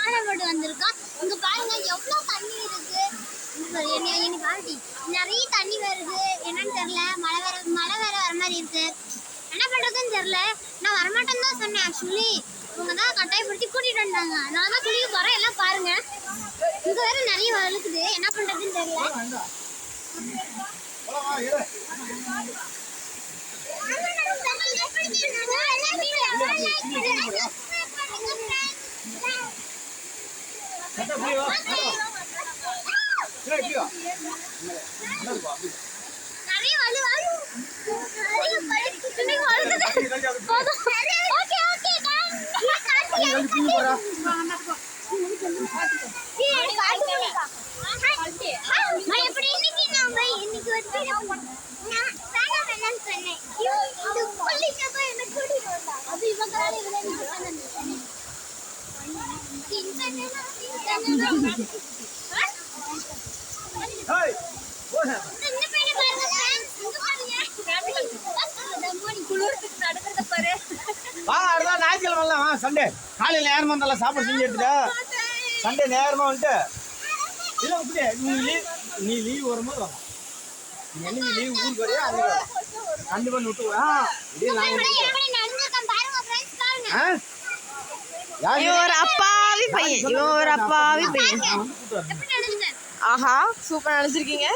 சட்டை போட்டு வந்திருக்கோம். இங்க பாருங்க எவ்வளவு தண்ணி இருக்கு. என்ன பாருடி நிறைய தண்ணி வருது. என்னன்னு தெரியல. மழை வேற வர மாதிரி இருக்கு. என்ன பண்றதுன்னு தெரியல. நான் வரமாட்டேன்னு தான் சொன்னேன். ஆக்சுவலி இவங்க தான் கட்டாயப்படுத்தி கூட்டிட்டு வந்தாங்க. நான் தான் குளிக்க போறேன். எல்லாம் பாருங்க இங்க வேற நிறைய வழுக்குது. என்ன பண்றதுன்னு தெரியல. சண்டே காலையில் நேரமா இருந்தாலும் சாப்பாடு செஞ்சு எடுத்துட்டா சண்டே நேரமா வந்துட்டு இல்லை இப்படி நீ லீவ் வரும்போது வாங்க. நீ என்னைக்கு லீவ் ஊருக்கு வரையா அங்கே கண்டிப்பாக விட்டு ஒரு அப்பாவி பையன். ஆஹா சூப்பரா நினைச்சிருக்கீங்க.